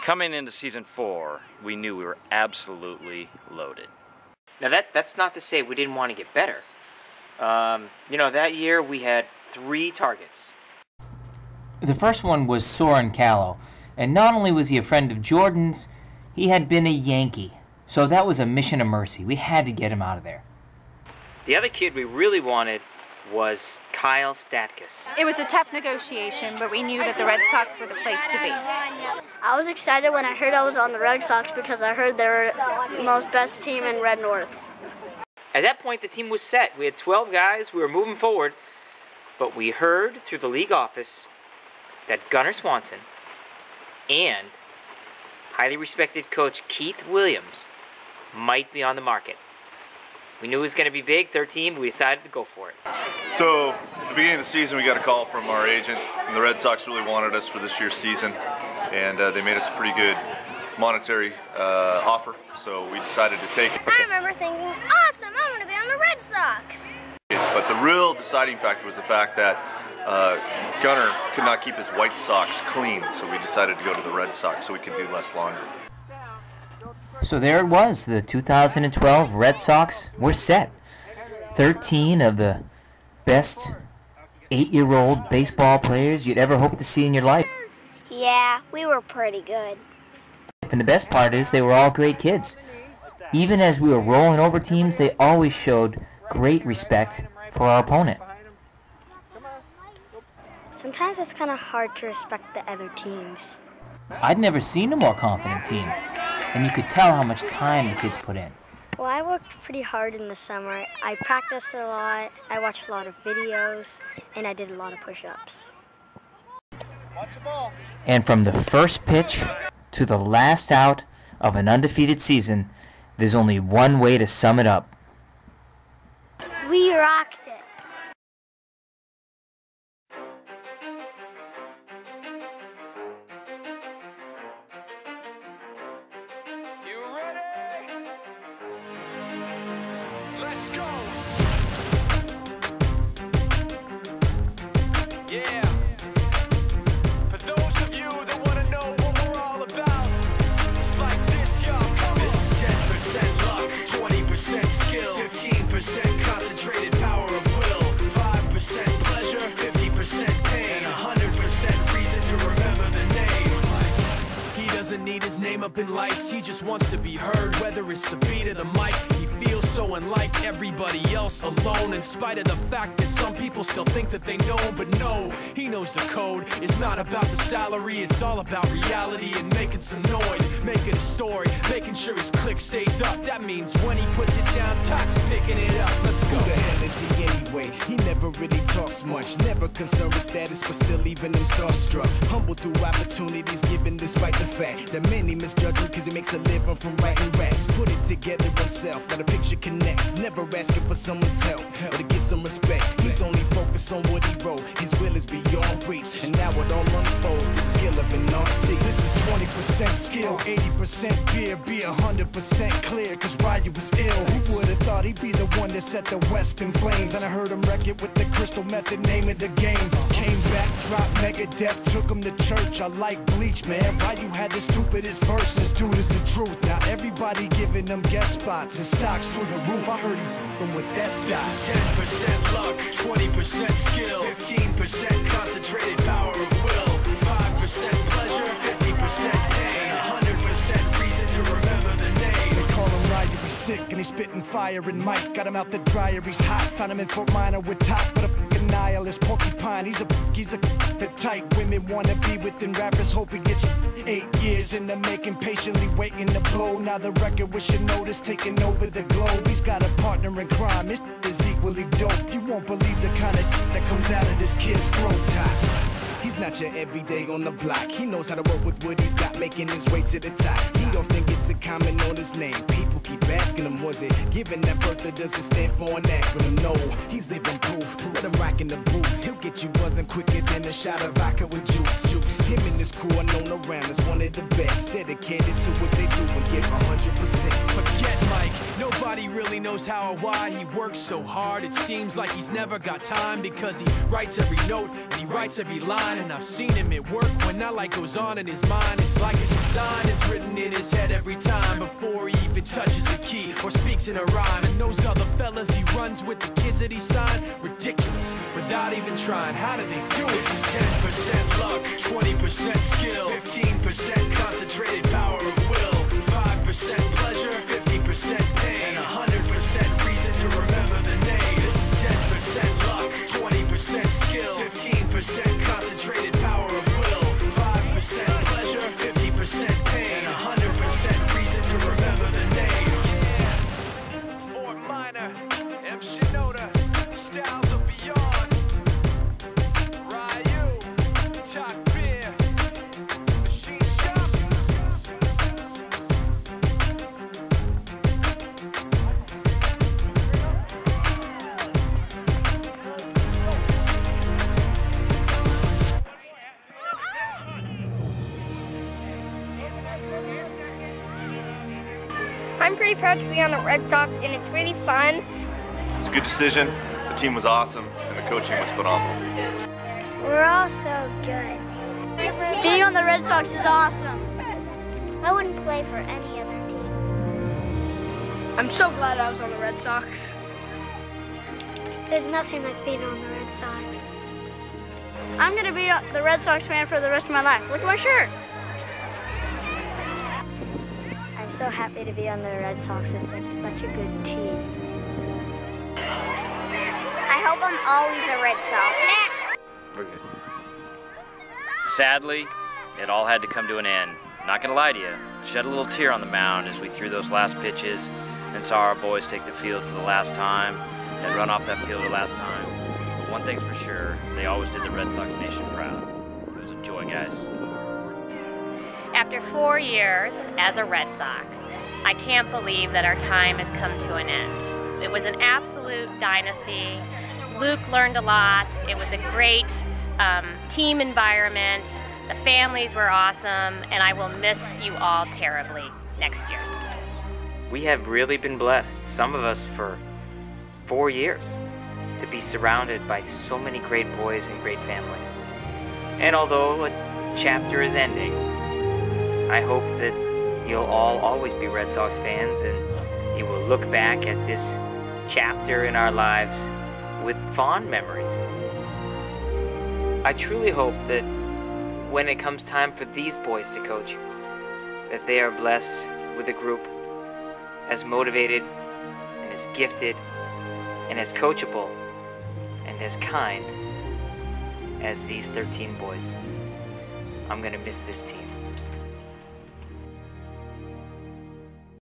Coming into season 4, we knew we were absolutely loaded. Now that's not to say we didn't want to get better. That year we had 3 targets. The first one was Soren Callow, and not only was he a friend of Jordan's, he had been a Yankee. So that was a mission of mercy. We had to get him out of there. The other kid we really wanted was Kyle Statkus. It was a tough negotiation, but we knew that the Red Sox were the place to be. I was excited when I heard I was on the Red Sox because I heard they were the most best team in Red North. At that point, the team was set. We had 12 guys. We were moving forward. But we heard through the league office that Gunnar Swanson and highly respected coach Keith Williams might be on the market. We knew it was going to be big, 13, but we decided to go for it. So, at the beginning of the season, we got a call from our agent, and the Red Sox really wanted us for this year's season, and they made us a pretty good monetary offer, so we decided to take it. I remember thinking, awesome, I'm going to be on the Red Sox. But the real deciding factor was the fact that Gunnar could not keep his White Sox clean, so we decided to go to the Red Sox so we could do less laundry. So there it was, the 2012 Red Sox were set. 13 of the best 8-year-old baseball players you'd ever hope to see in your life. Yeah, we were pretty good. And the best part is they were all great kids. Even as we were rolling over teams, they always showed great respect for our opponent. Sometimes it's kind of hard to respect the other teams. I'd never seen a more confident team, and you could tell how much time the kids put in. Well, I worked pretty hard in the summer. I practiced a lot, I watched a lot of videos, and I did a lot of push-ups. And from the first pitch to the last out of an undefeated season, there's only one way to sum it up. We rocked it. You ready? Let's go. Yeah. For those of you that want to know what we're all about, it's like this, y'all. This is 10% luck, 20% skill, 15% concentrated power of will, 5% pleasure, 50% pain, and 100% reason to remember the name. He doesn't need his name up in lights, he just wants to be heard, whether it's the beat of the mic. He feels so unlike everybody else, alone, in spite of the fact that some people still think that they know, but no, he knows the code. It's not about the salary, it's all about reality and making some noise, making a story, making sure his click stays up. That means when he puts it down, Todd's picking it up. Let's go. Who the hell is he anyway? He never really talks much, never concerned with status, but still leaving him starstruck. Humble through opportunities given despite the fact that many misjudge him cause he makes a living from writing raps. Put it together himself, now the picture connects. Never asking for someone's help or to get some respect. He's only focused on what he wrote. His will is beyond reach, and now it all unfolds. The skill of an artist. This is 20% skill, 80% fear. Be 100% clear, cause Ryu was ill. Who would have thought he'd be the one that set the West in flames? And I heard him wreck it with the crystal method, name of the game. Came back, dropped Megadeth, took him to church. I like Bleach, man. Ryu had the stupidest verse. This dude is the truth. Now everybody giving them guest spots and stocks through the roof. I heard he f***ing with that stock. This is 10% luck, 20% skill, 15% concentrated power of will, 5% pleasure, 50% pain, 100% reason to remember the name. They call him Ryu, he's sick and he's spitting fire and Mike. Got him out the dryer, he's hot. Found him in Fort Minor with top, but a f***ing nihilist porcupine. He's a the type women wanna be within rappers. Hope he gets 8 years in the making, patiently waiting to blow. Now the record with your notice taking over the globe. He's got a partner in crime, his is equally dope. You won't believe the kind of that comes out of this kid's throat. He's not your everyday on the block. He knows how to work with what he's got, making his way to the top. He don't think it's a comment on his name. People keep asking him, was it given that birth or does it stand for an acronym? No, he's living proof. Let him rock in the booth. He'll get you buzzing quicker than a shot of vodka with juice. Him and his crew are known around as one of the best. Dedicated to what they do and give 100%. Forget Mike, nobody really knows how or why he works so hard. It seems like he's never got time because he writes every note and he writes every line. And I've seen him at work when that light goes on in his mind. It's like a design is written in his head every time before he even touches a key or speaks in a rhyme. And those other fellas he runs with, the kids that he signed, ridiculous, without even trying. How do they do it? This is 10% luck, 20% skill, 15% concentrated power of will, 5% pleasure, 50% pain, and 100% reason to remember the name. This is 10% luck, 20% skill, 15% concentrated power of will, 5% pleasure, 50% pain, and 100% reason to remember the name. Fort Minor, M. Shinoda, Styles of Beyond, Ryu, Talk Beer, Machine Shop. I'm pretty proud to be on the Red Sox, and it's really fun. It's a good decision. The team was awesome, and the coaching was phenomenal. We're all so good. Being on the Red Sox is awesome. I wouldn't play for any other team. I'm so glad I was on the Red Sox. There's nothing like being on the Red Sox. I'm going to be the Red Sox fan for the rest of my life. Look at my shirt. I'm so happy to be on the Red Sox. It's like such a good team. I hope I'm always a Red Sox. We're good. Sadly, it all had to come to an end. Not gonna lie to you, shed a little tear on the mound as we threw those last pitches and saw our boys take the field for the last time and run off that field the last time. But one thing's for sure, they always did the Red Sox Nation proud. It was a joy, guys. After 4 years as a Red Sox, I can't believe that our time has come to an end. It was an absolute dynasty. Luke learned a lot. It was a great team environment. The families were awesome, and I will miss you all terribly next year. We have really been blessed, some of us for 4 years, to be surrounded by so many great boys and great families. And although a chapter is ending, I hope that you'll all always be Red Sox fans and you will look back at this chapter in our lives with fond memories. I truly hope that when it comes time for these boys to coach, that they are blessed with a group as motivated and as gifted and as coachable and as kind as these 13 boys. I'm gonna miss this team.